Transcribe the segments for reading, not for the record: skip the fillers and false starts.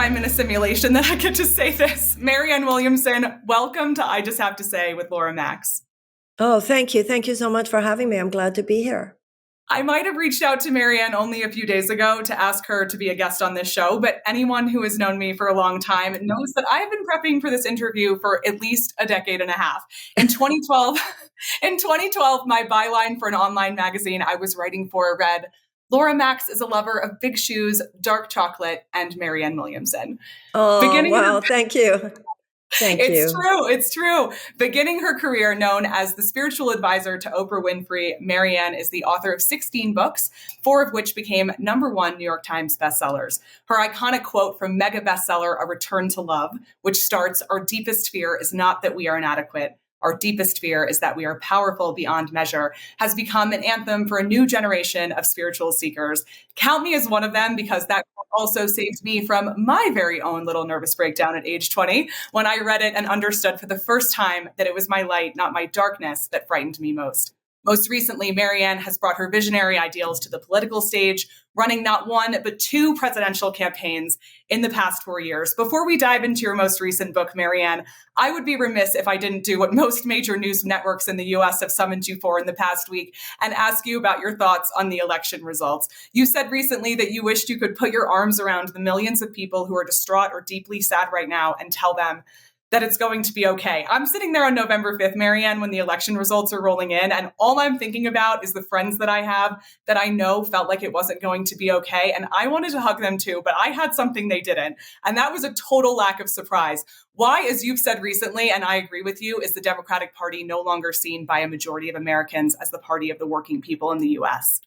I'm in a simulation that I get to say this. Marianne Williamson, welcome to I Just Have to Say with Laura Max. Oh, thank you. Thank you so much for having me. I'm glad to be here. I might have reached out to Marianne only a few days ago to ask her to be a guest on this show, but anyone who has known me for a long time knows that I've been prepping for this interview for at least a decade and a half. In 2012, my byline for an online magazine I was writing for read, Laura Max is a lover of big shoes, dark chocolate, and Marianne Williamson. Oh, wow. Thank you. Thank you. It's true. Beginning her career known as the spiritual advisor to Oprah Winfrey, Marianne is the author of 16 books, 4 of which became #1 New York Times bestsellers. Her iconic quote from mega-bestseller A Return to Love, which starts, "Our deepest fear is not that we are inadequate. Our deepest fear is that we are powerful beyond measure," has become an anthem for a new generation of spiritual seekers. Count me as one of them, because that also saved me from my very own little nervous breakdown at age 20 when I read it and understood for the first time that it was my light, not my darkness, that frightened me most. Most recently, Marianne has brought her visionary ideals to the political stage, running not 1, but 2 presidential campaigns in the past 4 years. Before we dive into your most recent book, Marianne, I would be remiss if I didn't do what most major news networks in the US have summoned you for in the past week and ask you about your thoughts on the election results. You said recently that you wished you could put your arms around the millions of people who are distraught or deeply sad right now and tell them that it's going to be okay. I'm sitting there on November 5th, Marianne, when the election results are rolling in, and all I'm thinking about is the friends that I have that I know felt like it wasn't going to be okay, and I wanted to hug them too, but I had something they didn't, and that was a total lack of surprise. Why, as you've said recently, and I agree with you, is the Democratic Party no longer seen by a majority of Americans as the party of the working people in the U.S.?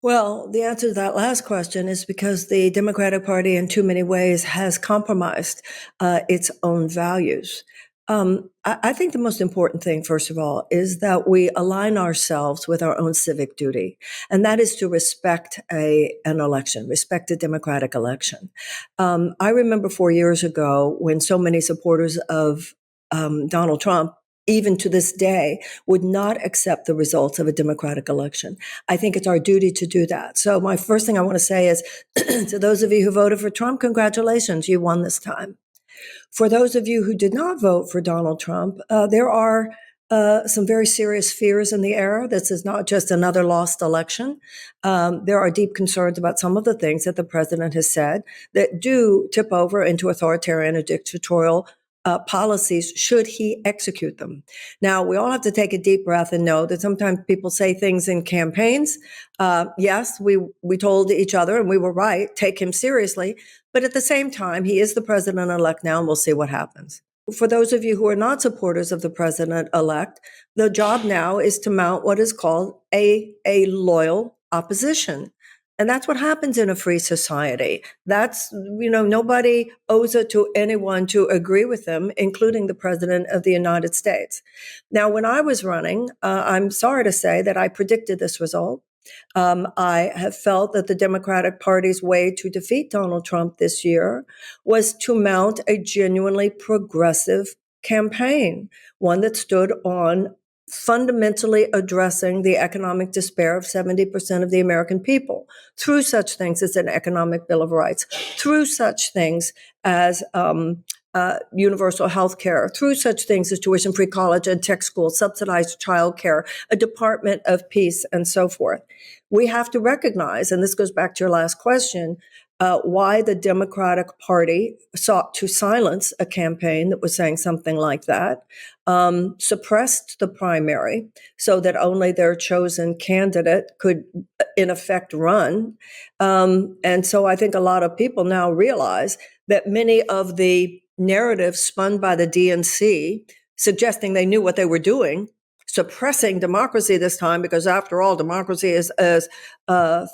Well, the answer to that last question is because the Democratic Party, in too many ways, has compromised its own values. I think the most important thing, first of all, is that we align ourselves with our own civic duty, and that is to respect an election, respect a democratic election. I remember 4 years ago when so many supporters of Donald Trump, even to this day, would not accept the results of a democratic election. I think it's our duty to do that. So my first thing I want to say is to those of you who voted for Trump, congratulations, you won this time. For those of you who did not vote for Donald Trump, there are some very serious fears in the air. This is not just another lost election. There are deep concerns about some of the things that the president has said that do tip over into authoritarian or dictatorial policies should he execute them. Now, we all have to take a deep breath and know that sometimes people say things in campaigns. Yes, we told each other, and we were right, take him seriously. But at the same time, he is the president-elect now, and we'll see what happens. For those of you who are not supporters of the president-elect, the job now is to mount what is called a loyal opposition. And that's what happens in a free society. That's, nobody owes it to anyone to agree with them, including the president of the United States. Now, when I was running, I'm sorry to say that I predicted this result. I have felt that the Democratic Party's way to defeat Donald Trump this year was to mount a genuinely progressive campaign, one that stood on fundamentally addressing the economic despair of 70% of the American people through such things as an economic Bill of Rights, through such things as universal health care, through such things as tuition-free college and tech school, subsidized child care, a Department of Peace, and so forth. We have to recognize, and this goes back to your last question, why the Democratic Party sought to silence a campaign that was saying something like that, suppressed the primary so that only their chosen candidate could, in effect, run. And so I think a lot of people now realize that many of the narratives spun by the DNC, suggesting they knew what they were doing, suppressing democracy this time, because after all, democracy is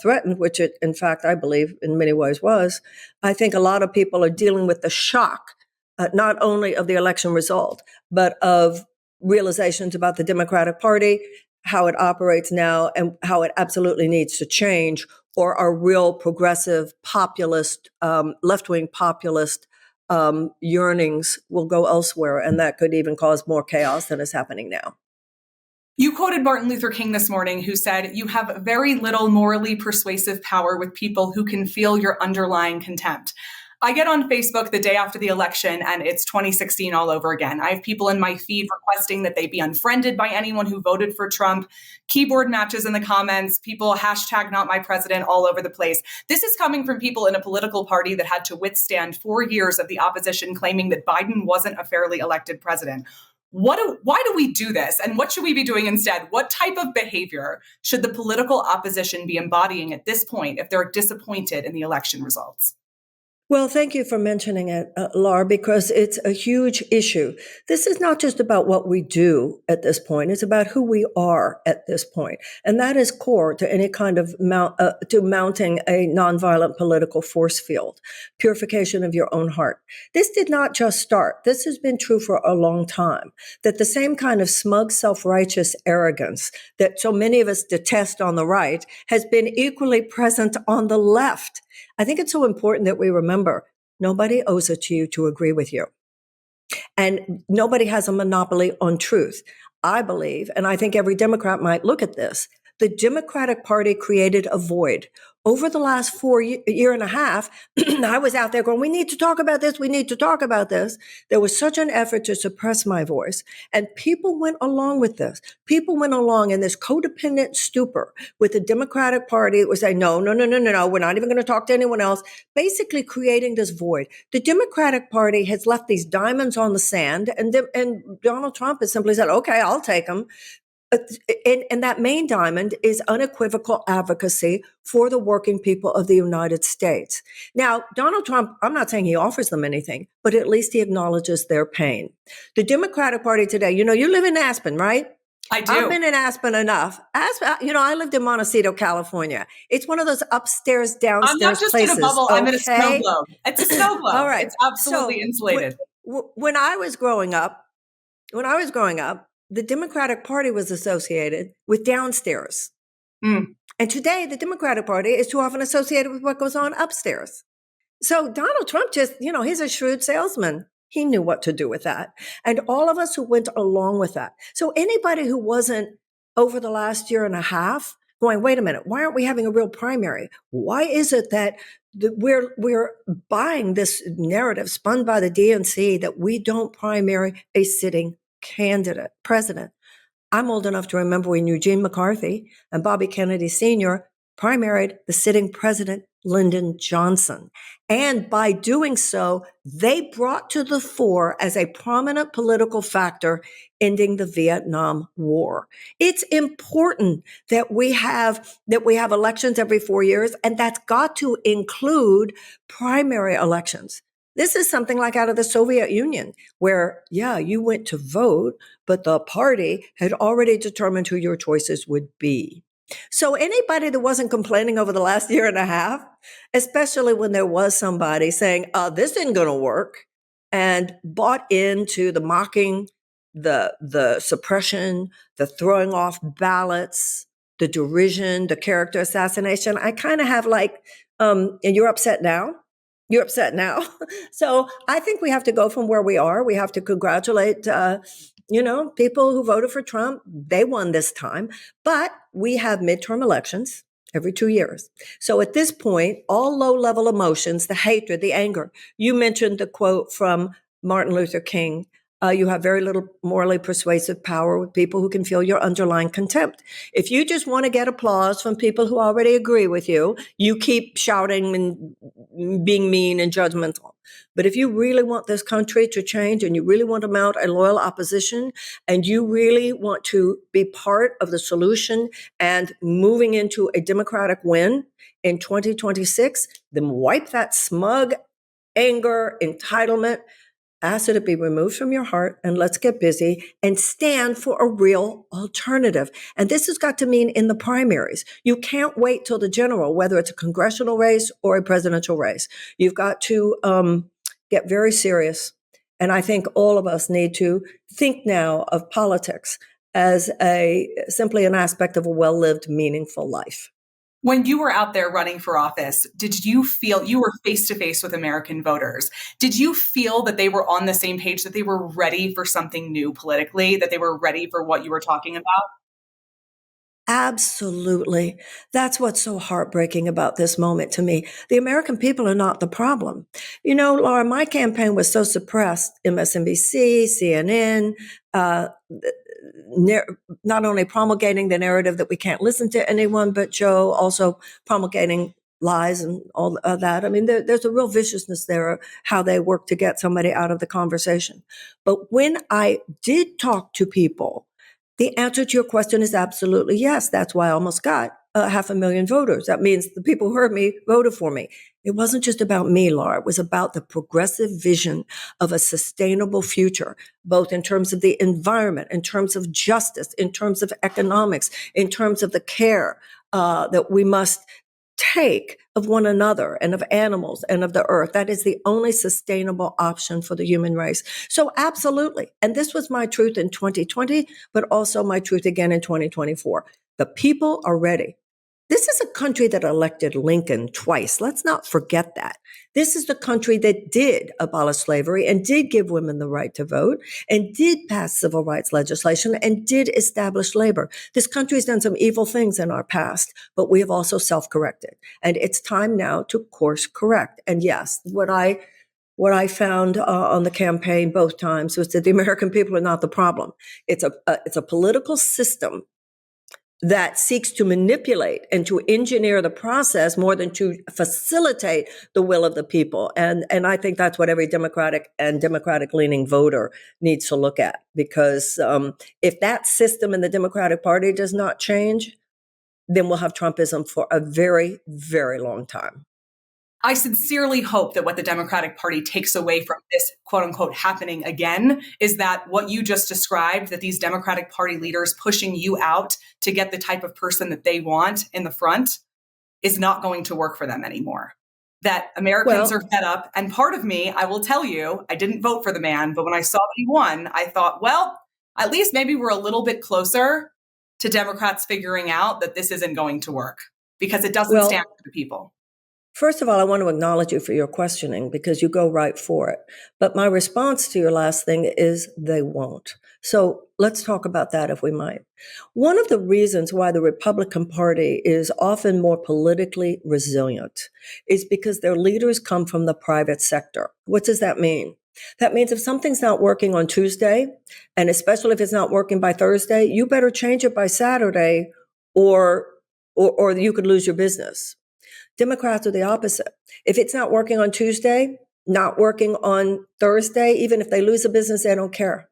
threatened, which it, in fact, I believe in many ways was. I think a lot of people are dealing with the shock, not only of the election result, but of realizations about the Democratic Party, how it operates now, and how it absolutely needs to change, or our real progressive populist, left-wing populist yearnings will go elsewhere, and that could even cause more chaos than is happening now. You quoted Martin Luther King this morning, who said, "You have very little morally persuasive power with people who can feel your underlying contempt." I get on Facebook the day after the election and it's 2016 all over again. I have people in my feed requesting that they be unfriended by anyone who voted for Trump, keyboard matches in the comments, people hashtag not my president all over the place. This is coming from people in a political party that had to withstand 4 years of the opposition claiming that Biden wasn't a fairly elected president. Why do we do this? And what should we be doing instead? What type of behavior should the political opposition be embodying at this point if they're disappointed in the election results? Well, thank you for mentioning it, Laura, because it's a huge issue. This is not just about what we do at this point. It's about who we are at this point. And that is core to any kind of mounting a nonviolent political force field, purification of your own heart. This did not just start. This has been true for a long time, that the same kind of smug, self-righteous arrogance that so many of us detest on the right has been equally present on the left. I think it's so important that we remember nobody owes it to you to agree with you. And nobody has a monopoly on truth. I believe, and I think every Democrat might look at this, the Democratic Party created a void. Over the last year and a half, I was out there going, we need to talk about this. We need to talk about this. There was such an effort to suppress my voice. And people went along with this. People went along in this codependent stupor with the Democratic Party that was saying, no, we're not even going to talk to anyone else, basically creating this void. The Democratic Party has left these diamonds on the sand, and Donald Trump has simply said, okay, I'll take them. And that main diamond is unequivocal advocacy for the working people of the United States. Now, Donald Trump, I'm not saying he offers them anything, but at least he acknowledges their pain. The Democratic Party today, you live in Aspen, right? I do. I've been in Aspen enough. Aspen, I lived in Montecito, California. It's one of those upstairs, downstairs places. I'm not just places, in a bubble. okay? I'm in a snow globe. It's a snow globe. All right. It's absolutely insulated. When I was growing up, the Democratic Party was associated with downstairs. And today, the Democratic Party is too often associated with what goes on upstairs. So Donald Trump just, he's a shrewd salesman. He knew what to do with that. And all of us who went along with that. So anybody who wasn't over the last year and a half going, wait a minute, why aren't we having a real primary? Why is it that we're buying this narrative spun by the DNC that we don't primary a sitting president? I'm old enough to remember when Eugene McCarthy and Bobby Kennedy Sr. primaried the sitting president, Lyndon Johnson. And by doing so, they brought to the fore as a prominent political factor ending the Vietnam War. It's important that we have elections every 4 years, and that's got to include primary elections. This is something like out of the Soviet Union, where, you went to vote, but the party had already determined who your choices would be. So anybody that wasn't complaining over the last year and a half, especially when there was somebody saying, this isn't going to work, and bought into the mocking, the suppression, the throwing off ballots, the derision, the character assassination, I kind of have and you're upset now? You're upset now. So I think we have to go from where we are. We have to congratulate, people who voted for Trump. They won this time. But we have midterm elections every 2 years. So at this point, all low-level emotions, the hatred, the anger. You mentioned the quote from Martin Luther King. You have very little morally persuasive power with people who can feel your underlying contempt. If you just want to get applause from people who already agree with you, you keep shouting and being mean and judgmental. But if you really want this country to change and you really want to mount a loyal opposition and you really want to be part of the solution and moving into a Democratic win in 2026, then wipe that smug anger, entitlement, ask it to be removed from your heart, and let's get busy and stand for a real alternative. And this has got to mean in the primaries. You can't wait till the general, whether it's a congressional race or a presidential race. You've got to get very serious. And I think all of us need to think now of politics as simply an aspect of a well-lived, meaningful life. When you were out there running for office, did you feel you were face to face with American voters? Did you feel that they were on the same page, that they were ready for something new politically, that they were ready for what you were talking about? Absolutely. That's what's so heartbreaking about this moment to me. The American people are not the problem. You know, Laura, my campaign was so suppressed, MSNBC, CNN, not only promulgating the narrative that we can't listen to anyone but Joe, also promulgating lies and all of that. I mean, there's a real viciousness there, how they work to get somebody out of the conversation. But when I did talk to people, the answer to your question is absolutely yes. That's why I almost got 500,000 voters. That means the people who heard me voted for me. It wasn't just about me, Laura. It was about the progressive vision of a sustainable future, both in terms of the environment, in terms of justice, in terms of economics, in terms of the care that we must take of one another and of animals and of the earth. That is the only sustainable option for the human race. So absolutely. And this was my truth in 2020, but also my truth again in 2024. The people are ready. This is a country that elected Lincoln twice. Let's not forget that. This is the country that did abolish slavery and did give women the right to vote and did pass civil rights legislation and did establish labor. This country has done some evil things in our past, but we have also self-corrected. And it's time now to course correct. And yes, what I found on the campaign both times was that the American people are not the problem. It's a political system that seeks to manipulate and to engineer the process more than to facilitate the will of the people. And I think that's what every Democratic and Democratic-leaning voter needs to look at, because if that system in the Democratic Party does not change, then we'll have Trumpism for a very, very long time. I sincerely hope that what the Democratic Party takes away from this quote unquote happening again is that what you just described, that these Democratic Party leaders pushing you out to get the type of person that they want in the front is not going to work for them anymore. That Americans are fed up. And part of me, I will tell you, I didn't vote for the man, but when I saw that he won, I thought, well, at least maybe we're a little bit closer to Democrats figuring out that this isn't going to work, because it doesn't stand for the people. First of all, I want to acknowledge you for your questioning, because you go right for it. But my response to your last thing is they won't. So let's talk about that, if we might. One of the reasons why the Republican Party is often more politically resilient is because their leaders come from the private sector. What does that mean? That means if something's not working on Tuesday, and especially if it's not working by Thursday, you better change it by Saturday, or you could lose your business. Democrats are the opposite. If it's not working on Tuesday, not working on Thursday, even if they lose a business, they don't care.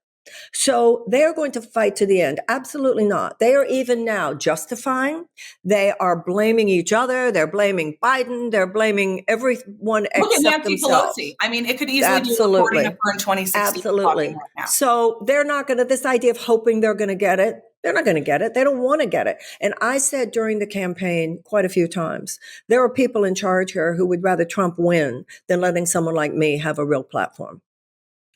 So they're going to fight to the end. Absolutely not. They are even now justifying. They are blaming each other. They're blaming Biden. They're blaming everyone except themselves. Pelosi. I mean, it could easily be reporting of her in 2016. Absolutely. Right now. So they're not going to, this idea of hoping they're going to get it, they're not going to get it. They don't want to get it. And I said during the campaign quite a few times, there are people in charge here who would rather Trump win than letting someone like me have a real platform.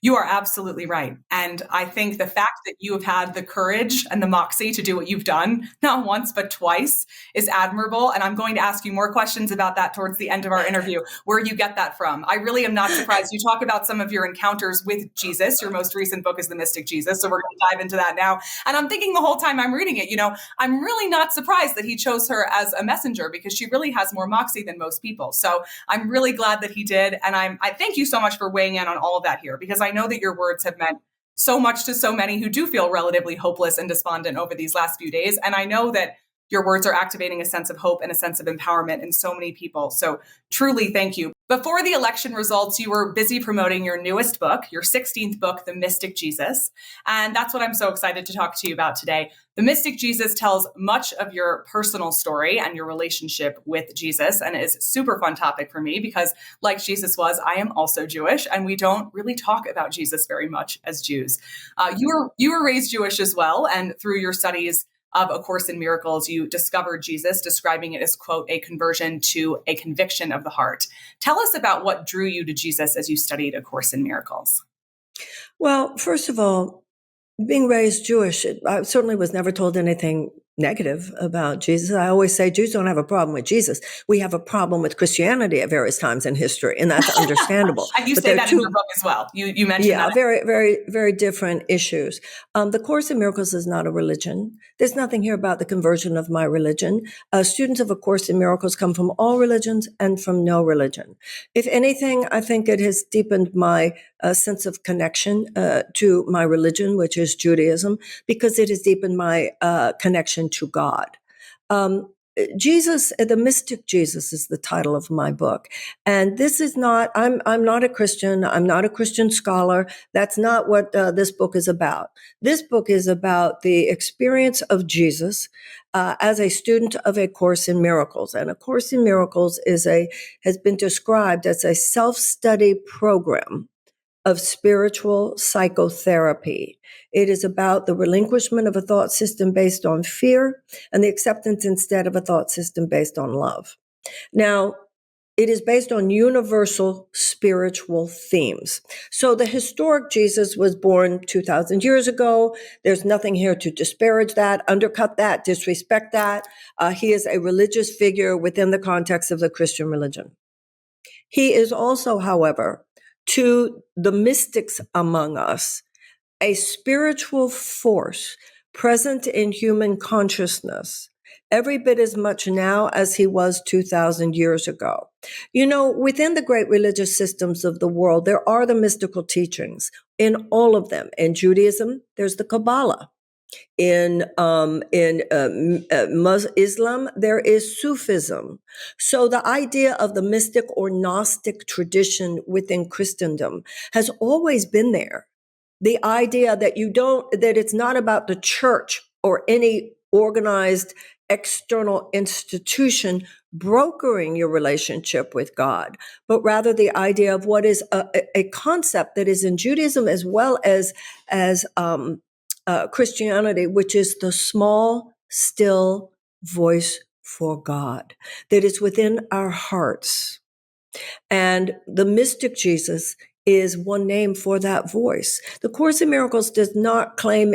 You are absolutely right. And I think the fact that you have had the courage and the moxie to do what you've done, not once, but twice, is admirable. And I'm going to ask you more questions about that towards the end of our interview, where you get that from. I really am not surprised. You talk about some of your encounters with Jesus. Your most recent book is The Mystic Jesus. So we're going to dive into that now. And I'm thinking the whole time I'm reading it, I'm really not surprised that he chose her as a messenger, because she really has more moxie than most people. So I'm really glad that he did. And I thank you so much for weighing in on all of that here, because I know that your words have meant so much to so many who do feel relatively hopeless and despondent over these last few days. And I know that your words are activating a sense of hope and a sense of empowerment in so many people. So truly, thank you. Before the election results, you were busy promoting your newest book, your 16th book, The Mystic Jesus. And that's what I'm so excited to talk to you about today. The Mystic Jesus tells much of your personal story and your relationship with Jesus, and is a super fun topic for me because, like Jesus was, I am also Jewish, and we don't really talk about Jesus very much as Jews. You were raised Jewish as well, and through your studies of A Course in Miracles, you discovered Jesus, describing it as, quote, a conversion to a conviction of the heart. Tell us about what drew you to Jesus as you studied A Course in Miracles. Well, first of all, being raised Jewish, I certainly was never told anything negative about Jesus. I always say Jews don't have a problem with Jesus. We have a problem with Christianity at various times in history, and that's understandable. And you But say there are that in your two, book as well. You mentioned yeah, that. very, very, very different issues. The Course in Miracles is not a religion. There's nothing here about the conversion of my religion. Students of A Course in Miracles come from all religions and from no religion. If anything, I think it has deepened my sense of connection to my religion, which is Judaism, because it has deepened my connection to God. Jesus, the mystic Jesus is the title of my book. And this is not, I'm not a Christian. I'm not a Christian scholar. That's not what this book is about. This book is about the experience of Jesus as a student of A Course in Miracles. And A Course in Miracles has been described as a self-study program of spiritual psychotherapy. It is about the relinquishment of a thought system based on fear and the acceptance instead of a thought system based on love. Now, it is based on universal spiritual themes. So the historic Jesus was born 2,000 years ago. There's nothing here to disparage that, undercut that, disrespect that. He is a religious figure within the context of the Christian religion. He is also, however, to the mystics among us, a spiritual force present in human consciousness, every bit as much now as he was 2,000 years ago. You know, within the great religious systems of the world, there are the mystical teachings in all of them. In Judaism, there's the Kabbalah. In Islam, there is Sufism. So the idea of the mystic or Gnostic tradition within Christendom has always been there. The idea that that it's not about the church or any organized external institution brokering your relationship with God, but rather the idea of what is a concept that is in Judaism as well as Christianity, which is the small, still voice for God that is within our hearts. And the mystic Jesus is one name for that voice. The Course in Miracles does not claim,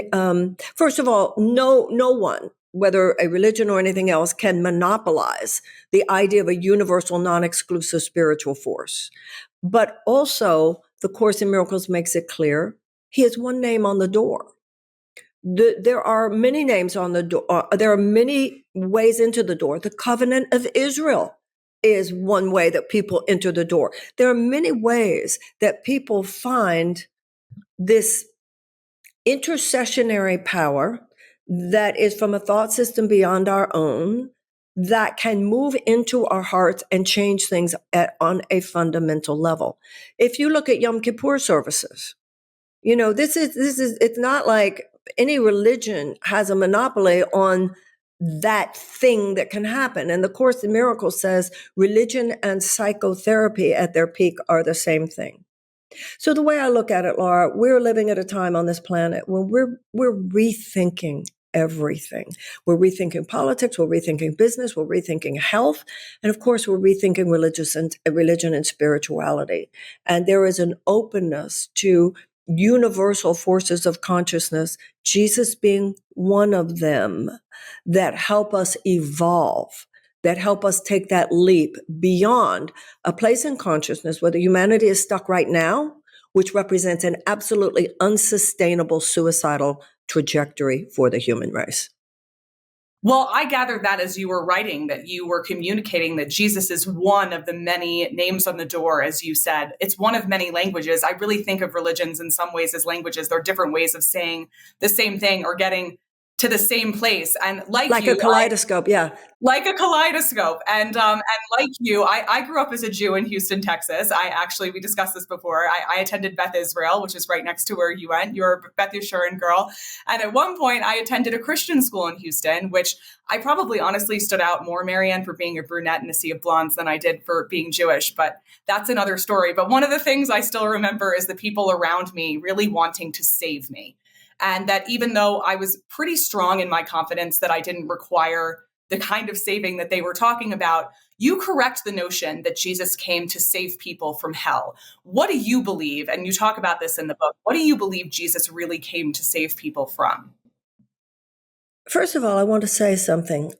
first of all, no one, whether a religion or anything else, can monopolize the idea of a universal, non-exclusive spiritual force. But also, the Course in Miracles makes it clear he has one name on the door. There are many names on the door. There are many ways into the door. The covenant of Israel is one way that people enter the door. There are many ways that people find this intercessionary power that is from a thought system beyond our own that can move into our hearts and change things on a fundamental level. If you look at Yom Kippur services, you know, it's not like any religion has a monopoly on that thing that can happen. And the Course in Miracles says religion and psychotherapy at their peak are the same thing. So the way I look at it, Laura, we're living at a time on this planet when we're rethinking everything. We're rethinking politics, we're rethinking business, we're rethinking health, and of course we're rethinking religion and spirituality. And there is an openness to universal forces of consciousness, Jesus being one of them, that help us evolve, that help us take that leap beyond a place in consciousness where the humanity is stuck right now, which represents an absolutely unsustainable suicidal trajectory for the human race. Well, I gathered that as you were writing, that you were communicating that Jesus is one of the many names on the door, as you said. It's one of many languages. I really think of religions in some ways as languages. They're different ways of saying the same thing or getting to the same place. And like a kaleidoscope, yeah. Like a kaleidoscope. And like you, I grew up as a Jew in Houston, Texas. We discussed this before. I attended Beth Israel, which is right next to where you went. You're a Beth Yeshurun girl. And at one point I attended a Christian school in Houston, which I probably honestly stood out more, Marianne, for being a brunette in a sea of blondes than I did for being Jewish. But that's another story. But one of the things I still remember is the people around me really wanting to save me. And that even though I was pretty strong in my confidence that I didn't require the kind of saving that they were talking about, you correct the notion that Jesus came to save people from hell. What do you believe? And you talk about this in the book. What do you believe Jesus really came to save people from? First of all, I want to say something.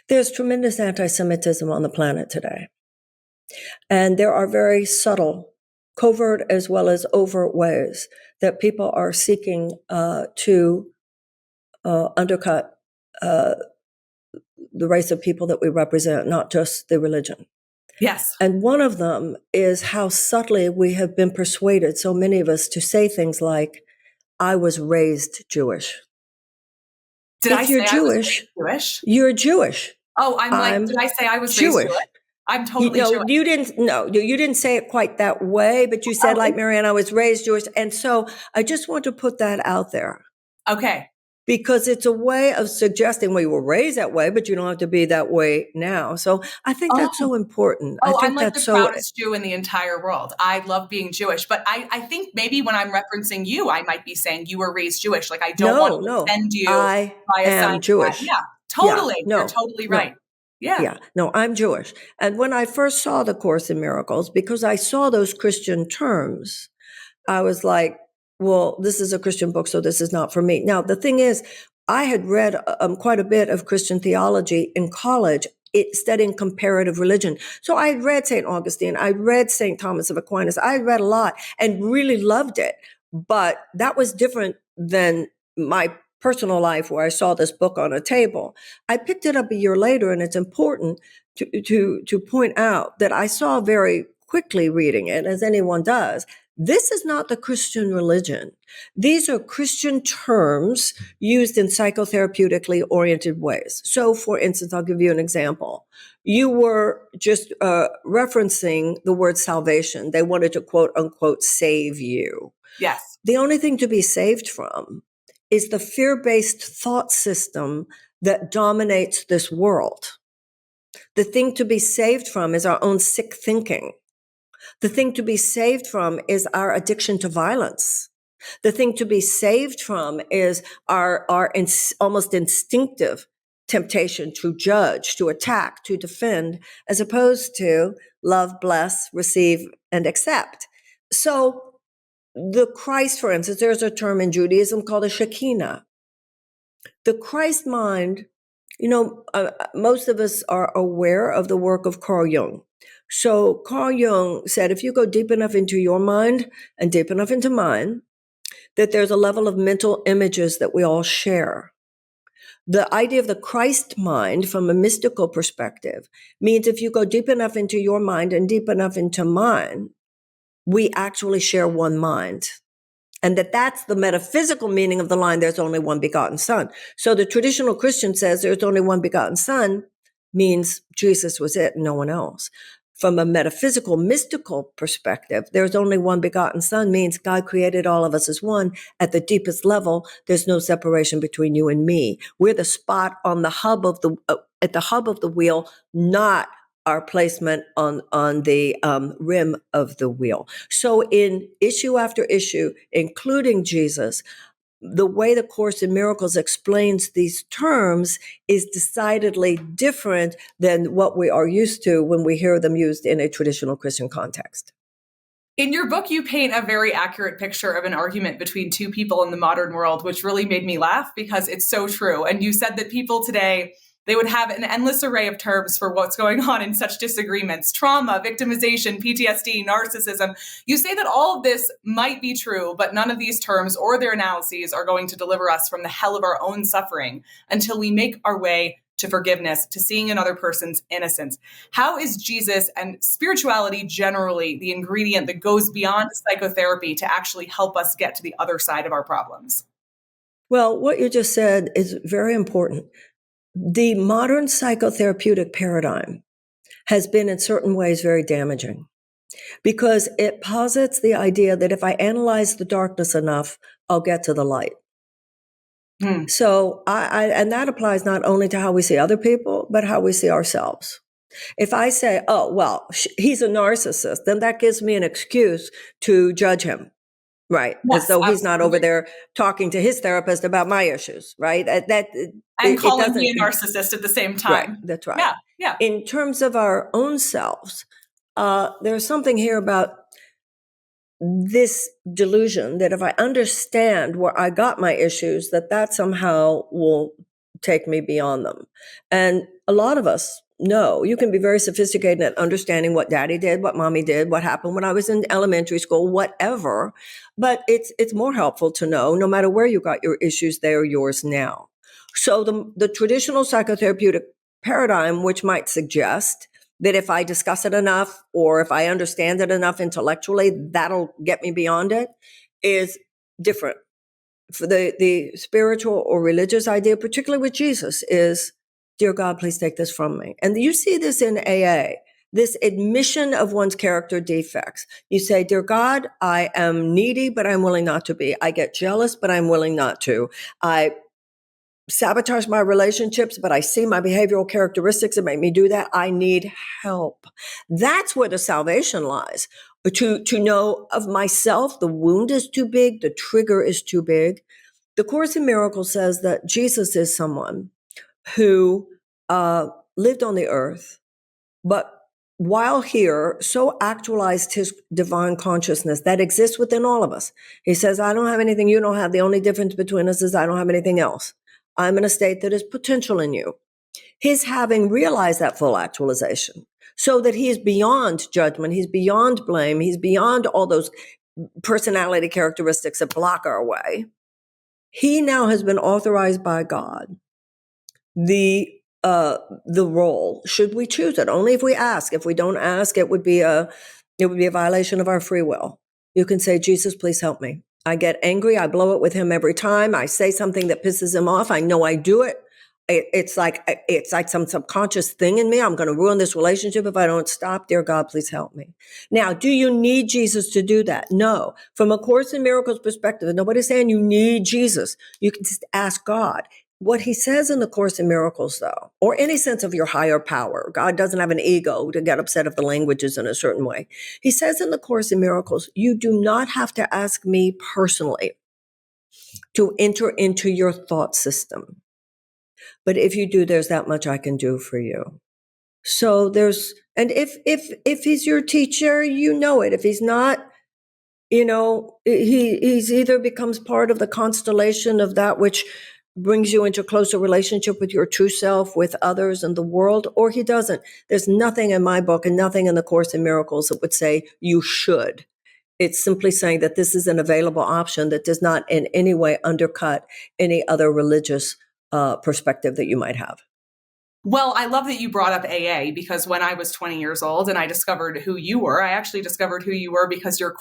There's tremendous anti-Semitism on the planet today. And there are very subtle, covert as well as overt ways that people are seeking to undercut the race of people that we represent, not just the religion. Yes. And one of them is how subtly we have been persuaded, so many of us, to say things like, I was raised Jewish. Did I say I was raised Jewish? You're Jewish. Oh, did I say I was Jewish. raised Jewish? I'm totally Jewish. You didn't say it quite that way, but you said, like, Marianne, I was raised Jewish. And so I just want to put that out there. Okay. Because it's a way of suggesting, well, you were raised that way, but you don't have to be that way now. So I think that's so important. I think I'm like the proudest Jew in the entire world. I love being Jewish. But I think maybe when I'm referencing you, I might be saying you were raised Jewish. Like, I don't want to offend you. I am Jewish. Yeah, totally. You're totally right. Yeah. No, I'm Jewish. And when I first saw the Course in Miracles, because I saw those Christian terms, I was like, well, this is a Christian book, so this is not for me. Now, the thing is, I had read quite a bit of Christian theology in college, studying comparative religion. So I had read St. Augustine, I read St. Thomas of Aquinas, I had read a lot and really loved it. But that was different than my personal life, where I saw this book on a table. I picked it up a year later, and it's important to point out that I saw very quickly reading it, as anyone does, this is not the Christian religion. These are Christian terms used in psychotherapeutically oriented ways. So, for instance, I'll give you an example. You were just referencing the word salvation. They wanted to, quote unquote, save you. Yes. The only thing to be saved from is the fear-based thought system that dominates this world. The thing to be saved from is our own sick thinking. The thing to be saved from is our addiction to violence. The thing to be saved from is our almost instinctive temptation to judge, to attack, to defend, as opposed to love, bless, receive, and accept. So the Christ, for instance, there's a term in Judaism called a Shekinah. The Christ mind, most of us are aware of the work of Carl Jung. So Carl Jung said, if you go deep enough into your mind and deep enough into mine, that there's a level of mental images that we all share. The idea of the Christ mind from a mystical perspective means if you go deep enough into your mind and deep enough into mine, we actually share one mind. And that's the metaphysical meaning of the line, there's only one begotten Son. So the traditional Christian says there's only one begotten Son means Jesus was it and no one else. From a metaphysical, mystical perspective, there's only one begotten Son means God created all of us as one. At the deepest level, there's no separation between you and me. We're the spot on the hub of at the hub of the wheel, not our placement on the rim of the wheel. So in issue after issue, including Jesus, the way the Course in Miracles explains these terms is decidedly different than what we are used to when we hear them used in a traditional Christian context. In your book, you paint a very accurate picture of an argument between two people in the modern world, which really made me laugh because it's so true. And you said that people today, they would have an endless array of terms for what's going on in such disagreements: trauma, victimization, PTSD, narcissism. You say that all of this might be true, but none of these terms or their analyses are going to deliver us from the hell of our own suffering until we make our way to forgiveness, to seeing another person's innocence. How is Jesus and spirituality generally the ingredient that goes beyond psychotherapy to actually help us get to the other side of our problems? Well, what you just said is very important. The modern psychotherapeutic paradigm has been in certain ways very damaging because it posits the idea that if I analyze the darkness enough, I'll get to the light. So and that applies not only to how we see other people, but how we see ourselves. If I say, oh, well, he's a narcissist, then that gives me an excuse to judge him. Right. Yes, as though he's absolutely. not over there talking to his therapist about my issues. Right. And calling me a narcissist at the same time. Right, that's right. Yeah. In terms of our own selves, there's something here about this delusion that if I understand where I got my issues, that somehow will take me beyond them. And a lot of us know you can be very sophisticated at understanding what daddy did, what mommy did, what happened when I was in elementary school, whatever. But it's more helpful to know, no matter where you got your issues, they are yours now. So the traditional psychotherapeutic paradigm, which might suggest that if I discuss it enough or if I understand it enough intellectually, that'll get me beyond it, is different. For the spiritual or religious idea, particularly with Jesus, is, dear God, please take this from me. And you see this in AA, this admission of one's character defects. You say, dear God, I am needy, but I'm willing not to be. I get jealous, but I'm willing not to. I sabotage my relationships, but I see my behavioral characteristics that make me do that. I need help. That's where the salvation lies. To know of myself, the wound is too big, the trigger is too big. The Course in Miracles says that Jesus is someone who lived on the earth, but while here, so actualized his divine consciousness that exists within all of us. He says, I don't have anything you don't have. The only difference between us is I don't have anything else. I'm in a state that is potential in you. His having realized that full actualization, so that he is beyond judgment, he's beyond blame, he's beyond all those personality characteristics that block our way. He now has been authorized by God the role, should we choose it. Only if we ask. If we don't ask, it would be a violation of our free will. You can say, Jesus, please help me. I get angry. I blow it with him every time. I say something that pisses him off. I know I do it. It's like some subconscious thing in me. I'm going to ruin this relationship if I don't stop. Dear God, please help me. Now, do you need Jesus to do that? No. From a Course in Miracles perspective, nobody's saying you need Jesus. You can just ask God. What he says in the Course in Miracles, though, or any sense of your higher power, God doesn't have an ego to get upset if the language is in a certain way. He says in the Course in Miracles, you do not have to ask me personally to enter into your thought system. But if you do, there's that much I can do for you. So and if he's your teacher, you know it. If he's not, he's either becomes part of the constellation of that which brings you into a closer relationship with your true self, with others and the world, or he doesn't. There's nothing in my book and nothing in the Course in Miracles that would say you should. It's simply saying that this is an available option that does not in any way undercut any other religious perspective that you might have. Well, I love that you brought up AA, because when I was 20 years old and I discovered who you were, I actually discovered who you were because your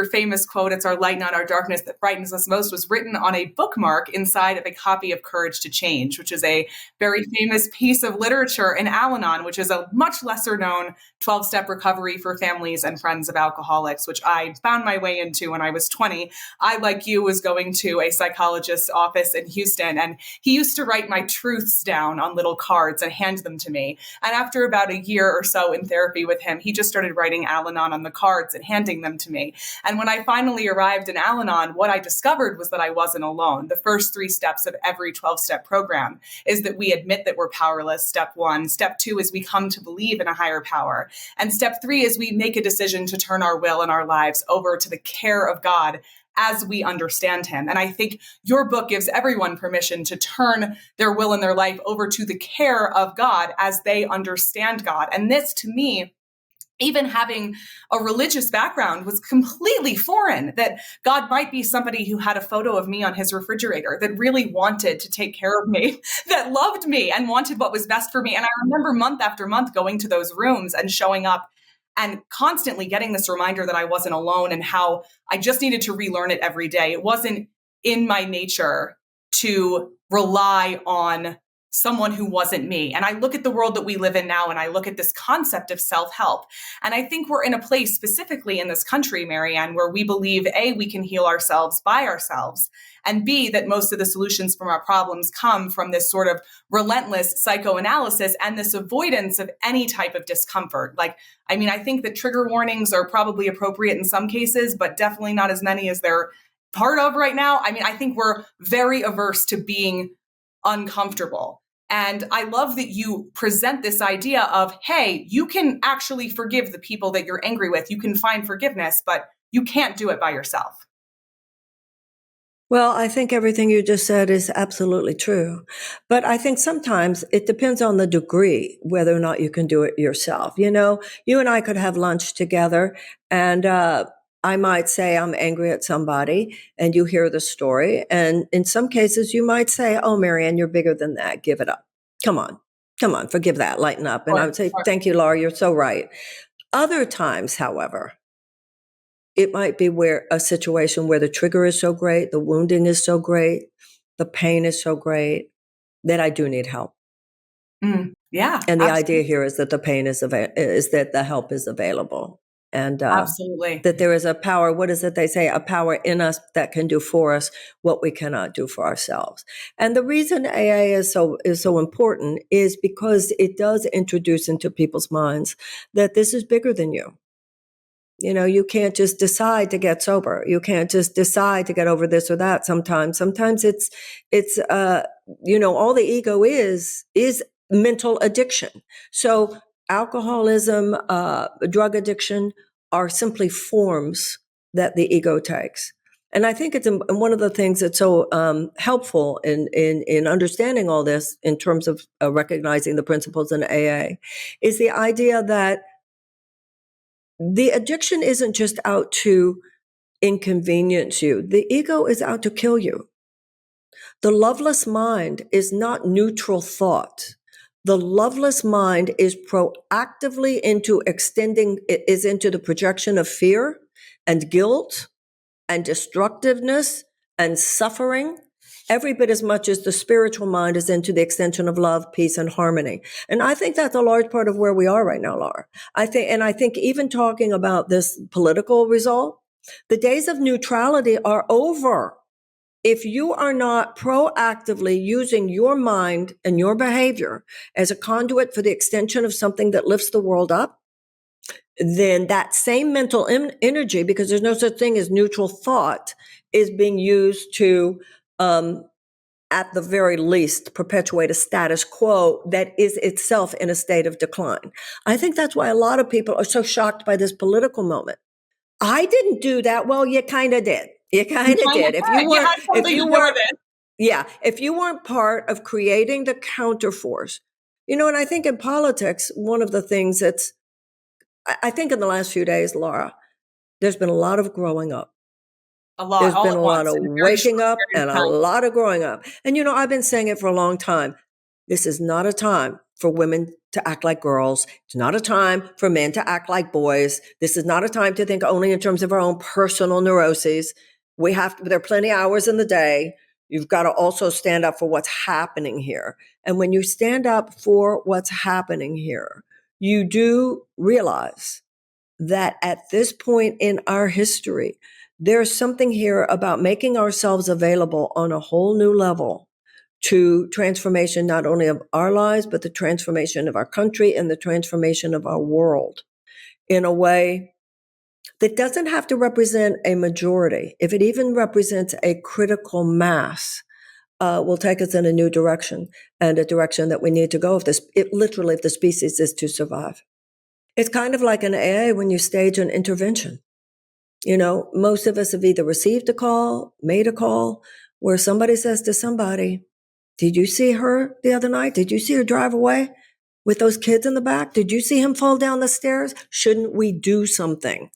famous quote, "It's our light, not our darkness that frightens us most," was written on a bookmark inside of a copy of Courage to Change, which is a very famous piece of literature in Al-Anon, which is a much lesser known 12-step recovery for families and friends of alcoholics, which I found my way into when I was 20. I, like you, was going to a psychologist's office in Houston, and he used to write my truths down on little cards and hand them to me. And after about a year or so in therapy with him, he just started writing Al-Anon on the cards and handing them to me. And when I finally arrived in Al-Anon, what I discovered was that I wasn't alone. The first 3 steps of every 12-step program is that we admit that we're powerless, step 1. Step 2 is we come to believe in a higher power. And step 3 is we make a decision to turn our will and our lives over to the care of God as we understand him. And I think your book gives everyone permission to turn their will and their life over to the care of God as they understand God. And this, to me, even having a religious background, was completely foreign, that God might be somebody who had a photo of me on his refrigerator, that really wanted to take care of me, that loved me and wanted what was best for me. And I remember month after month going to those rooms and showing up and constantly getting this reminder that I wasn't alone, and how I just needed to relearn it every day. It wasn't in my nature to rely on someone who wasn't me. And I look at the world that we live in now, and I look at this concept of self-help. And I think we're in a place specifically in this country, Marianne, where we believe, A, we can heal ourselves by ourselves, and B, that most of the solutions from our problems come from this sort of relentless psychoanalysis and this avoidance of any type of discomfort. I think that trigger warnings are probably appropriate in some cases, but definitely not as many as they're part of right now. I think we're very averse to being uncomfortable. And I love that you present this idea of, hey, you can actually forgive the people that you're angry with. You can find forgiveness, but You can't do it by yourself. Well, I think everything you just said is absolutely true. But I think sometimes it depends on the degree whether or not you can do it yourself. You know, you and I could have lunch together, and I might say I'm angry at somebody, and you hear the story. And in some cases, you might say, "Oh, Marianne, you're bigger than that. Give it up. Come on. Come on. Forgive that. Lighten up." And I would say, "Thank you, Laura. You're so right." Other times, however, it might be where a situation where the trigger is so great, the wounding is so great, the pain is so great that I do need help. Yeah. And the absolutely. idea here is that the pain is that the help is available, and Absolutely. that there is a power. What is it they say? A power in us that can do for us what we cannot do for ourselves. And the reason AA is so important is because it does introduce into people's minds that this is bigger than you. You know, you can't just decide to get sober. You can't just decide to get over this or that. Sometimes it's, all the ego is mental addiction. So alcoholism, drug addiction are simply forms that the ego takes. And I think it's one of the things that's so helpful in understanding all this in terms of recognizing the principles in AA is the idea that the addiction isn't just out to inconvenience you. The ego is out to kill you. The loveless mind is not neutral thought. The loveless mind is proactively into the projection of fear and guilt and destructiveness and suffering, every bit as much as the spiritual mind is into the extension of love, peace, and harmony. And I think that's a large part of where we are right now, Laura. I think even talking about this political result, the days of neutrality are over. If you are not proactively using your mind and your behavior as a conduit for the extension of something that lifts the world up, then that same mental energy, because there's no such thing as neutral thought, is being used to, at the very least, perpetuate a status quo that is itself in a state of decline. I think that's why a lot of people are so shocked by this political moment. I didn't do that. Well, you kind of did. You kind of did. If you weren't part of creating the counterforce, and I think in politics, one of the things I think in the last few days, Laura, there's been a lot of growing up. There's been a lot of waking up and a lot of growing up. And, I've been saying it for a long time. This is not a time for women to act like girls. It's not a time for men to act like boys. This is not a time to think only in terms of our own personal neuroses. There are plenty of hours in the day. You've got to also stand up for what's happening here. And when you stand up for what's happening here, you do realize that at this point in our history, there's something here about making ourselves available on a whole new level to transformation, not only of our lives, but the transformation of our country and the transformation of our world in a way that doesn't have to represent a majority. If it even represents a critical mass, will take us in a new direction, and a direction that we need to go if the species is to survive. It's kind of like an AA when you stage an intervention. Most of us have either received a call, made a call, where somebody says to somebody, "Did you see her the other night? Did you see her drive away with those kids in the back? Did you see him fall down the stairs? Shouldn't we do something?"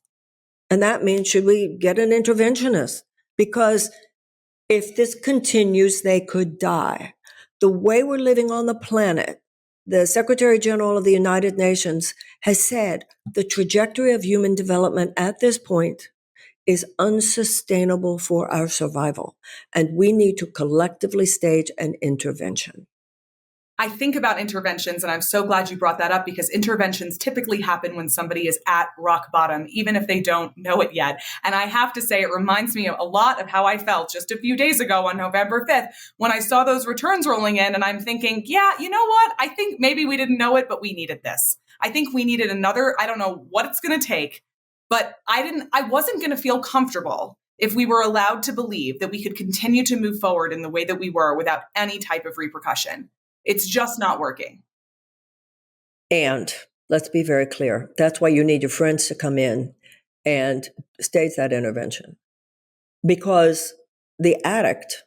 And that means, should we get an interventionist? Because if this continues, they could die. The way we're living on the planet, the Secretary General of the United Nations has said the trajectory of human development at this point is unsustainable for our survival, and we need to collectively stage an intervention. I think about interventions, and I'm so glad you brought that up, because interventions typically happen when somebody is at rock bottom, even if they don't know it yet. And I have to say, it reminds me a lot of how I felt just a few days ago on November 5th, when I saw those returns rolling in, and I'm thinking, yeah, you know what? I think maybe we didn't know it, but we needed this. I think we needed another, I don't know what it's going to take, but I wasn't going to feel comfortable if we were allowed to believe that we could continue to move forward in the way that we were without any type of repercussion. It's just not working. And let's be very clear. That's why you need your friends to come in and states that intervention, because the addict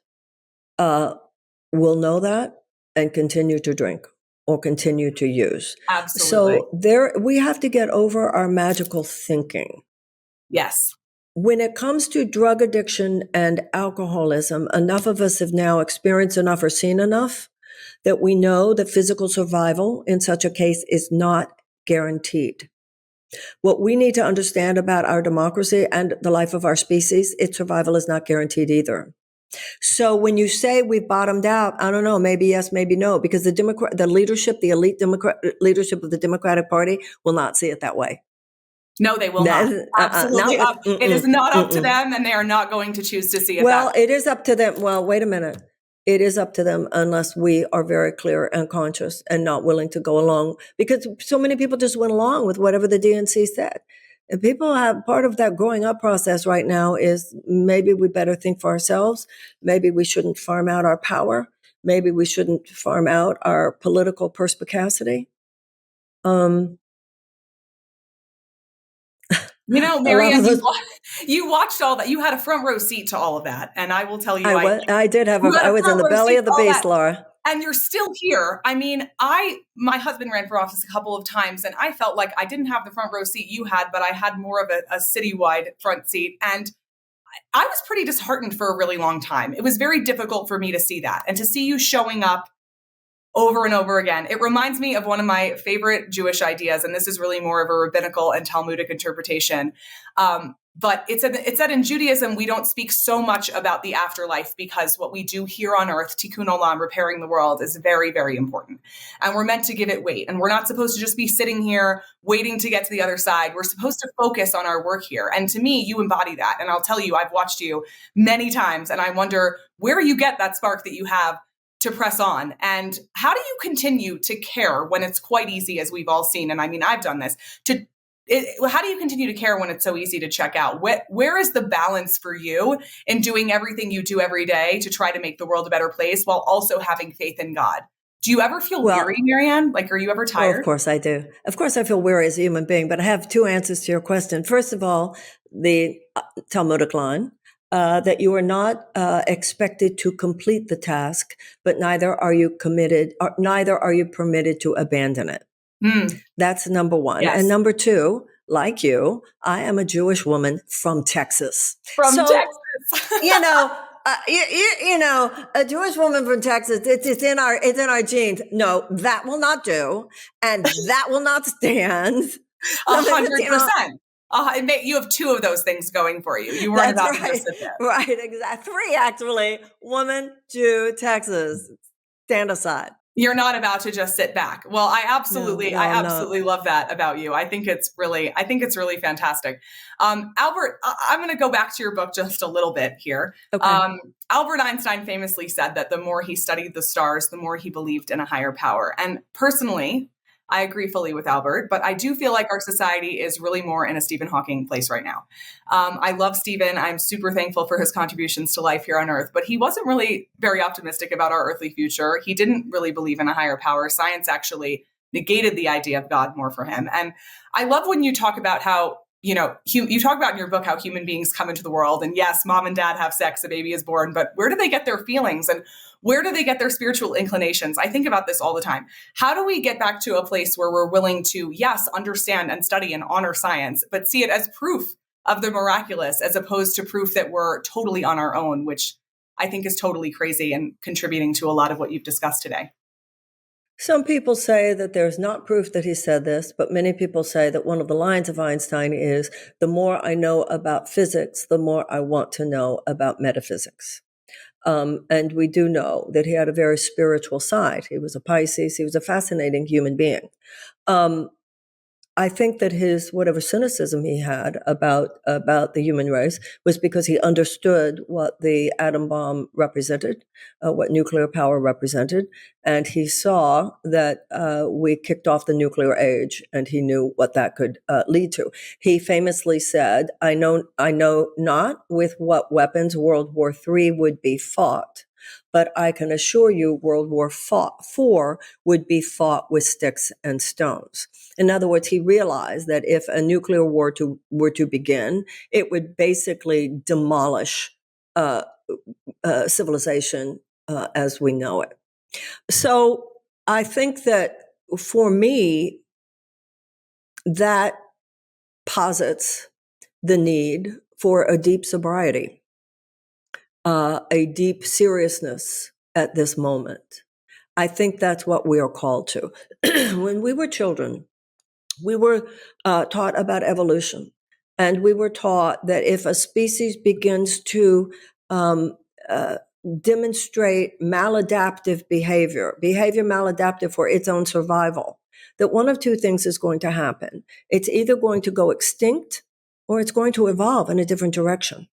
will know that and continue to drink or continue to use. Absolutely. So we have to get over our magical thinking. Yes. When it comes to drug addiction and alcoholism, enough of us have now experienced enough or seen enough that we know that physical survival in such a case is not guaranteed. What we need to understand about our democracy and the life of our species, its survival is not guaranteed either. So when you say we've bottomed out, I don't know, maybe yes, maybe no, because the leadership, the elite leadership of the Democratic Party will not see it that way. No, they will not. Absolutely. It is not up to them, and they are not going to choose to see it. Well, it is up to them. Well, wait a minute. It is up to them unless we are very clear and conscious and not willing to go along, because so many people just went along with whatever the DNC said. And people have part of that growing up process right now is maybe we better think for ourselves. Maybe we shouldn't farm out our power. Maybe we shouldn't farm out our political perspicacity. You know, Marianne, you watched all that. You had a front row seat to all of that. And I will tell you, I did have I was in the belly of the beast, Laura. And you're still here. I mean, my husband ran for office a couple of times, and I felt like I didn't have the front row seat you had, but I had more of a citywide front seat. And I was pretty disheartened for a really long time. It was very difficult for me to see that and to see you showing up over and over again. It reminds me of one of my favorite Jewish ideas, and this is really more of a rabbinical and Talmudic interpretation. But it's that in Judaism, we don't speak so much about the afterlife, because what we do here on earth, tikkun olam, repairing the world, is very, very important. And we're meant to give it weight. And we're not supposed to just be sitting here waiting to get to the other side. We're supposed to focus on our work here. And to me, you embody that. And I'll tell you, I've watched you many times, and I wonder where you get that spark that you have to press on. And how do you continue to care when it's quite easy, as we've all seen? And I mean, I've done this, how do you continue to care when it's so easy to check out? Where is the balance for you in doing everything you do every day to try to make the world a better place while also having faith in God? Do you ever feel weary, Marianne? Like, are you ever tired? Oh, of course I do. Of course I feel weary as a human being, but I have two answers to your question. First of all, the Talmudic line, that you are not expected to complete the task, but neither are you permitted to abandon it. That's number one. Yes. And number two, like you, I am a Jewish woman from Texas. Texas. you know, a Jewish woman from Texas, it's in our genes. No, that will not do. And that will not stand. 100%. You have two of those things going for you. You weren't about to just sit there. Right, exactly. Three, actually. Woman, Jew, Texas. Stand aside. You're not about to just sit back. Well, I absolutely love that about you. I think it's really fantastic. Albert, I'm going to go back to your book just a little bit here. Okay. Albert Einstein famously said that the more he studied the stars, the more he believed in a higher power. And personally, I agree fully with Albert, but I do feel like our society is really more in a Stephen Hawking place right now. I love Stephen. I'm super thankful for his contributions to life here on Earth, but he wasn't really very optimistic about our earthly future. He didn't really believe in a higher power. Science actually negated the idea of God more for him. And I love when you talk about how, you talk about in your book how human beings come into the world, and yes, mom and dad have sex, a baby is born, but where do they get their feelings and where do they get their spiritual inclinations? I think about this all the time. How do we get back to a place where we're willing to, yes, understand and study and honor science, but see it as proof of the miraculous as opposed to proof that we're totally on our own, which I think is totally crazy and contributing to a lot of what you've discussed today. Some people say that there's not proof that he said this, but many people say that one of the lines of Einstein is, the more I know about physics, the more I want to know about metaphysics. And we do know that he had a very spiritual side. He was a Pisces. He was a fascinating human being. I think that his whatever cynicism he had about the human race was because he understood what the atom bomb represented, what nuclear power represented, and he saw that we kicked off the nuclear age, and he knew what that could lead to. He famously said, "I know not with what weapons World War III would be fought, But I can assure you World War IV would be fought with sticks and stones. In other words, he realized that if a nuclear war were to begin, it would basically demolish civilization as we know it. So I think that for me, that posits the need for a deep sobriety, a deep seriousness at this moment. I think that's what we are called to. When we were children, we were taught about evolution, and we were taught that if a species begins to demonstrate maladaptive behavior maladaptive for its own survival, that one of two things is going to happen. It's either going to go extinct or it's going to evolve in a different direction.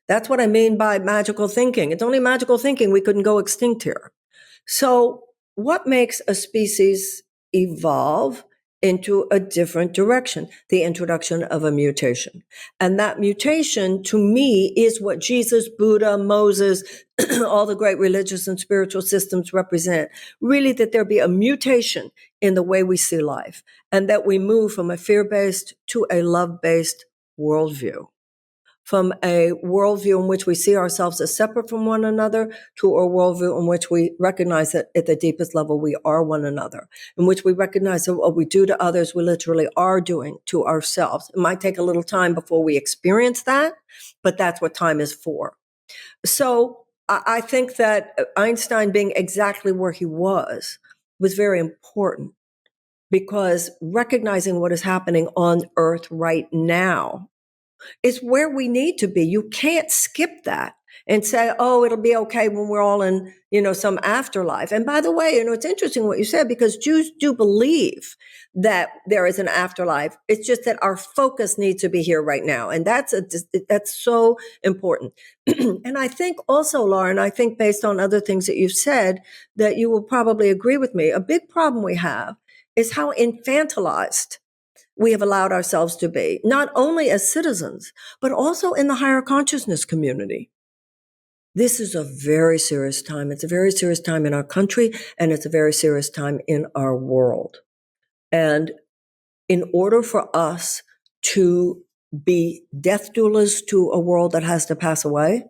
That's what I mean by magical thinking. It's only magical thinking we couldn't go extinct here. So what makes a species evolve into a different direction? The introduction of a mutation. And that mutation, to me, is what Jesus, Buddha, Moses, all the great religious and spiritual systems represent. Really, that there be a mutation in the way we see life, and that we move from a fear-based to a love-based worldview. From a worldview in which we see ourselves as separate from one another to a worldview in which we recognize that at the deepest level we are one another, in which we recognize that what we do to others we literally are doing to ourselves. It might take a little time before we experience that, but that's what time is for. So I think that Einstein being exactly where he was very important, because recognizing what is happening on Earth right now is where we need to be. You can't skip that and say, oh, it'll be okay when we're all in, some afterlife. And by the way, it's interesting what you said, because Jews do believe that there is an afterlife. It's just that our focus needs to be here right now. And that's so important. And I think also, Lauren, I think based on other things that you've said, that you will probably agree with me. A big problem we have is how infantilized we have allowed ourselves to be, not only as citizens, but also in the higher consciousness community. This is a very serious time. It's a very serious time in our country, and it's a very serious time in our world. And in order for us to be death doulas to a world that has to pass away,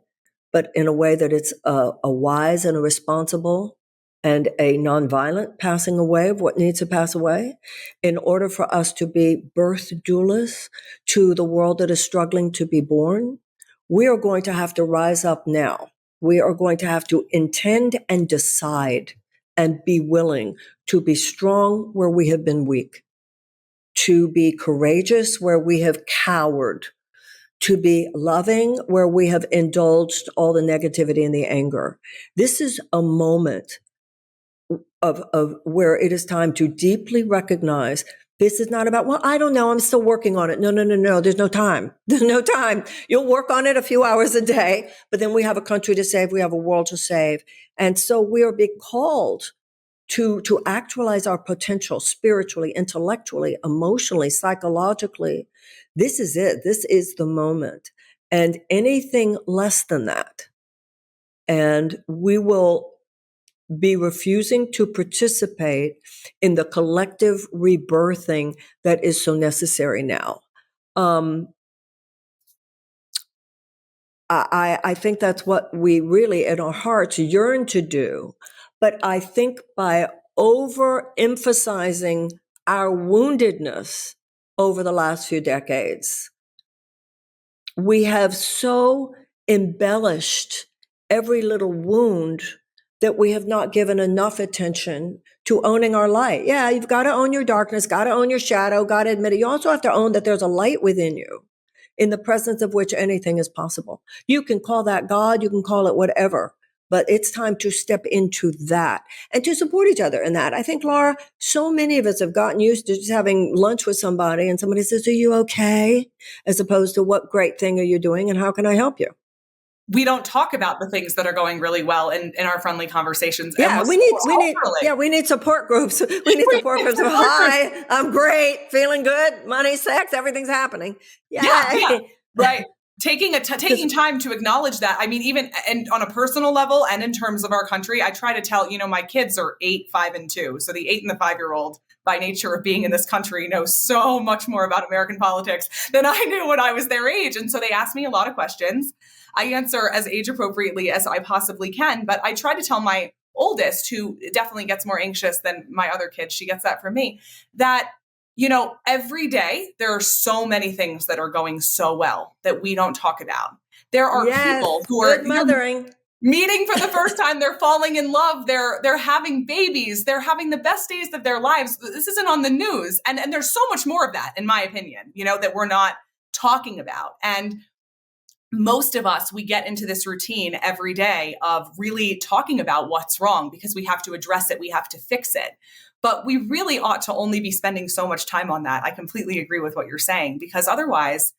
but in a way that it's a wise and a responsible and a nonviolent passing away of what needs to pass away, in order for us to be birth doulas to the world that is struggling to be born, we are going to have to rise up now. We are going to have to intend and decide and be willing to be strong where we have been weak, to be courageous where we have cowered, to be loving where we have indulged all the negativity and the anger. This is a moment of where it is time to deeply recognize this is not about, well, I don't know, I'm still working on it. No. There's no time. There's no time. You'll work on it a few hours a day, but then we have a country to save. We have a world to save. And so we are being called to actualize our potential spiritually, intellectually, emotionally, psychologically. This is it. This is the moment. And anything less than that, and we will be refusing to participate in the collective rebirthing that is so necessary now. I think that's what we really in our hearts yearn to do. But I think by overemphasizing our woundedness over the last few decades, we have so embellished every little wound that we have not given enough attention to owning our light. Yeah, you've got to own your darkness, got to own your shadow, got to admit it. You also have to own that there's a light within you, in the presence of which anything is possible. You can call that God, you can call it whatever, but it's time to step into that and to support each other in that. I think, Laura, so many of us have gotten used to just having lunch with somebody and somebody says, are you okay? As opposed to, what great thing are you doing and how can I help you? We don't talk about the things that are going really well in our friendly conversations. Yeah, we need support groups. We need support groups. Hi, I'm great, feeling good, money, sex, everything's happening. Yeah, right. taking time to acknowledge that. I mean, even and on a personal level and in terms of our country, I try to tell, my kids are 8, 5, and 2. So the 8 and the 5-year-old, by nature of being in this country, knows so much more about American politics than I knew when I was their age. And so they ask me a lot of questions. I answer as age appropriately as I possibly can, but I try to tell my oldest, who definitely gets more anxious than my other kids, she gets that from me, that every day there are so many things that are going so well that we don't talk about. There are people who are mothering. Meeting for the first time, they're falling in love, they're having babies, they're having the best days of their lives. This isn't on the news. And there's so much more of that, in my opinion, that we're not talking about. And most of us, we get into this routine every day of really talking about what's wrong because we have to address it, we have to fix it. But we really ought to only be spending so much time on that. I completely agree with what you're saying, because otherwise,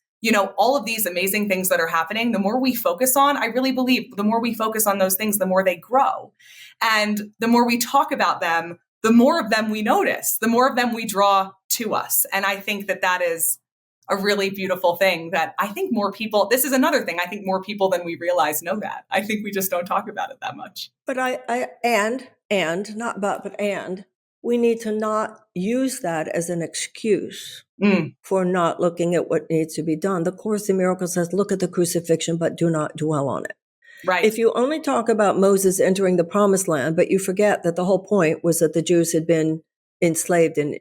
all of these amazing things that are happening, the more we focus on, I really believe the more we focus on those things, the more they grow. And the more we talk about them, the more of them we notice, the more of them we draw to us. And I think that is a really beautiful thing that I think more people, this is another thing, I think more people than we realize know that. I think we just don't talk about it that much. But we need to not use that as an excuse for not looking at what needs to be done. The Course in Miracles says, look at the crucifixion, but do not dwell on it. Right. If you only talk about Moses entering the promised land, but you forget that the whole point was that the Jews had been enslaved in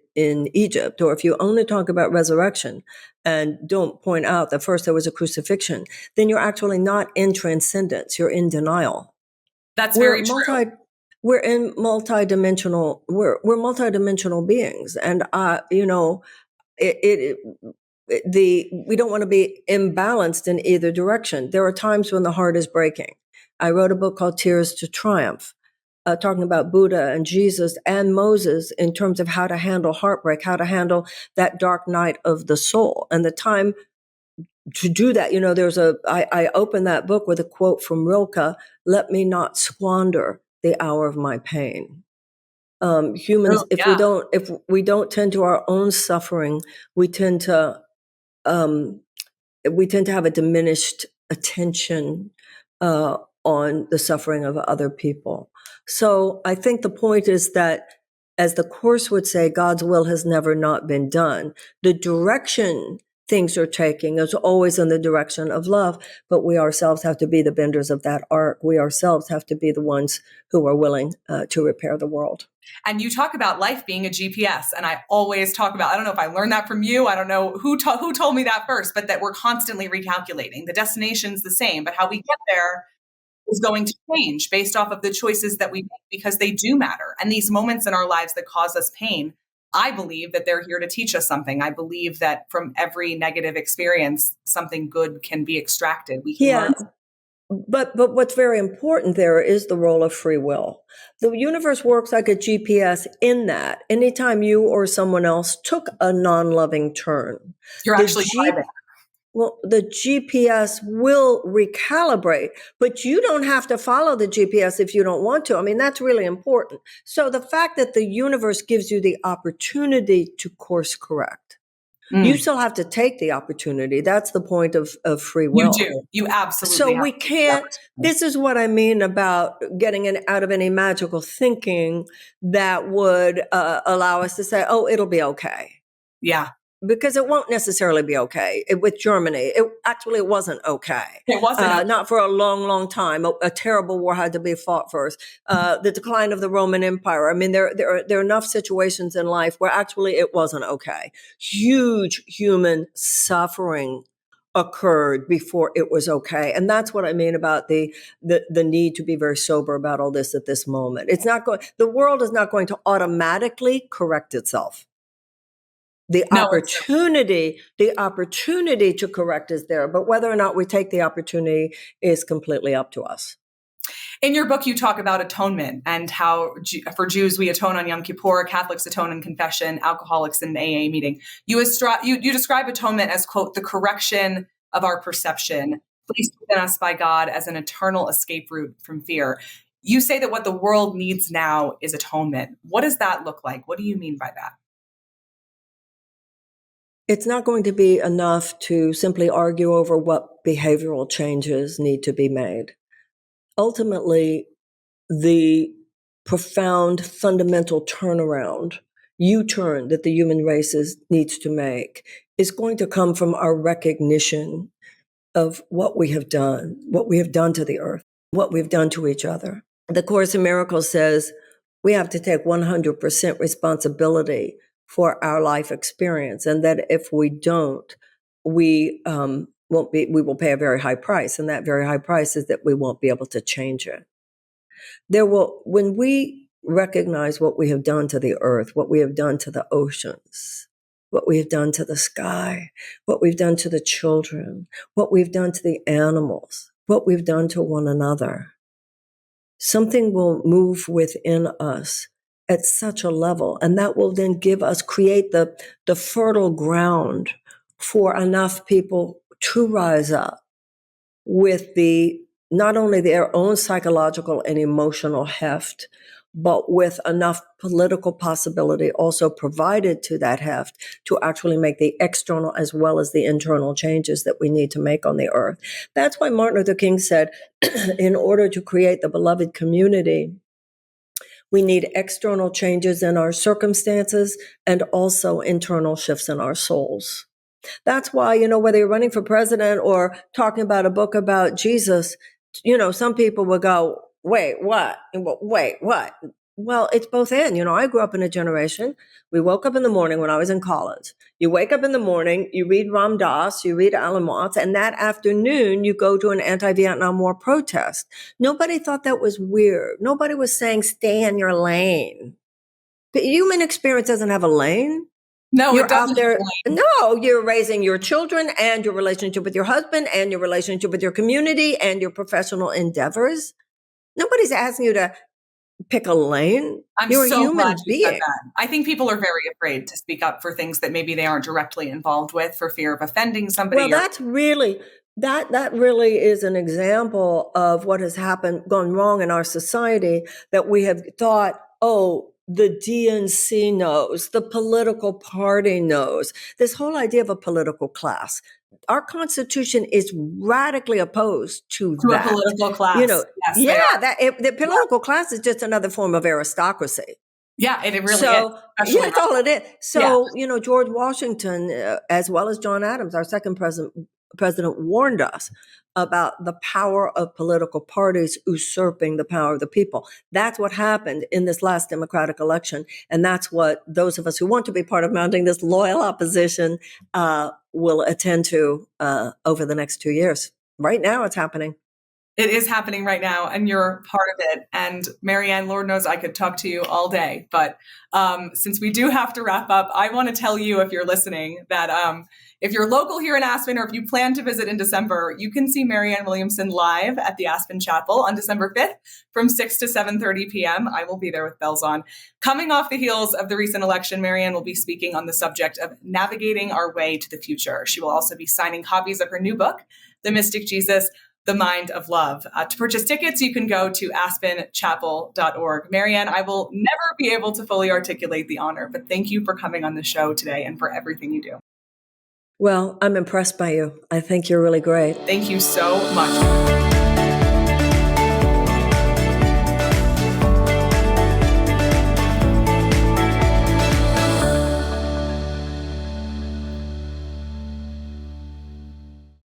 Egypt, or if you only talk about resurrection and don't point out that first there was a crucifixion, then you're actually not in transcendence, you're in denial. That's very true. We're in multidimensional, we're multidimensional beings. And, we don't want to be imbalanced in either direction. There are times when the heart is breaking. I wrote a book called Tears to Triumph, talking about Buddha and Jesus and Moses in terms of how to handle heartbreak, how to handle that dark night of the soul. And the time to do that, I opened that book with a quote from Rilke: "Let me not squander the hour of my pain." Humans, if we don't tend to our own suffering, we tend to have a diminished attention on the suffering of other people. So I think the point is that, as the Course would say, God's will has never not been done. The direction things are taking is always in the direction of love, but we ourselves have to be the benders of that arc. We ourselves have to be the ones who are willing to repair the world. And you talk about life being a GPS. And I always talk about, I don't know if I learned that from you. I don't know who told me that first, but that we're constantly recalculating. The destination's the same, but how we get there is going to change based off of the choices that we make, because they do matter. And these moments in our lives that cause us pain, I believe that they're here to teach us something. I believe that from every negative experience, something good can be extracted. We can learn. But what's very important there is the role of free will. The universe works like a GPS in that anytime you or someone else took a non-loving turn, you're actually driving. Well, the GPS will recalibrate, but you don't have to follow the GPS if you don't want to. I mean, that's really important. So the fact that the universe gives you the opportunity to course correct, you still have to take the opportunity. That's the point of free will. You do. You absolutely So we can't, this is what I mean about getting out of any magical thinking that would allow us to say, oh, it'll be okay. Yeah. Because it won't necessarily be okay. With Germany, it wasn't okay. It wasn't not for a long, long time. A terrible war had to be fought first. The decline of the Roman Empire. I mean, there are enough situations in life where actually it wasn't okay. Huge human suffering occurred before it was okay, and that's what I mean about the need to be very sober about all this at this moment. It's not going. The world is not going to automatically correct itself. The opportunity to correct is there, but whether or not we take the opportunity is completely up to us. In your book, you talk about atonement and how for Jews, we atone on Yom Kippur, Catholics atone in confession, alcoholics in AA meeting. You describe atonement as, quote, the correction of our perception, placed within us by God as an eternal escape route from fear. You say that what the world needs now is atonement. What does that look like? What do you mean by that? It's not going to be enough to simply argue over what behavioral changes need to be made. Ultimately, the profound fundamental turnaround, U-turn that the human race needs to make is going to come from our recognition of what we have done to the earth, what we've done to each other. The Course in Miracles says we have to take 100% responsibility for our life experience, and that if we don't, we will pay a very high price, and that very high price is that we won't be able to change it. When we recognize what we have done to the earth, what we have done to the oceans, what we have done to the sky, what we've done to the children, what we've done to the animals, what we've done to one another, something will move within us at such a level, and that will then create the fertile ground for enough people to rise up with not only their own psychological and emotional heft, but with enough political possibility also provided to that heft to actually make the external as well as the internal changes that we need to make on the earth. That's why Martin Luther King said, in order to create the beloved community, we need external changes in our circumstances and also internal shifts in our souls. That's why, whether you're running for president or talking about a book about Jesus, some people will go, wait, what? Wait, what? Well, it's both and. I grew up in a generation. We woke up in the morning when I was in college. You wake up in the morning, you read Ram Dass, you read Alan Watts, and that afternoon you go to an anti-Vietnam War protest. Nobody thought that was weird. Nobody was saying, stay in your lane. The human experience doesn't have a lane. No, you're it doesn't. out there. No, you're raising your children and your relationship with your husband and your relationship with your community and your professional endeavors. Nobody's asking you to pick a lane. You're a human being. Said that. I think people are very afraid to speak up for things that maybe they aren't directly involved with for fear of offending somebody. Well, that's really that really is an example of what has gone wrong in our society, that we have thought, oh, the DNC knows, the political party knows. This whole idea of a political class. Our Constitution is radically opposed to that. A political class. Yes, the political class is just another form of aristocracy. Yeah, it really is. That's all it is. So, George Washington, as well as John Adams, our second president, warned us about the power of political parties usurping the power of the people. That's what happened in this last Democratic election. And that's what those of us who want to be part of mounting this loyal opposition will attend to over the next 2 years. Right now, it's happening. It is happening right now, and you're part of it. And Marianne, Lord knows I could talk to you all day. But since we do have to wrap up, I want to tell you, if you're listening, that if you're local here in Aspen, or if you plan to visit in December, you can see Marianne Williamson live at the Aspen Chapel on December 5th from 6 to 7:30 p.m. I will be there with bells on. Coming off the heels of the recent election, Marianne will be speaking on the subject of navigating our way to the future. She will also be signing copies of her new book, The Mystic Jesus, The Mind of Love. To purchase tickets, you can go to aspenchapel.org. Marianne, I will never be able to fully articulate the honor, but thank you for coming on the show today and for everything you do. Well, I'm impressed by you. I think you're really great. Thank you so much.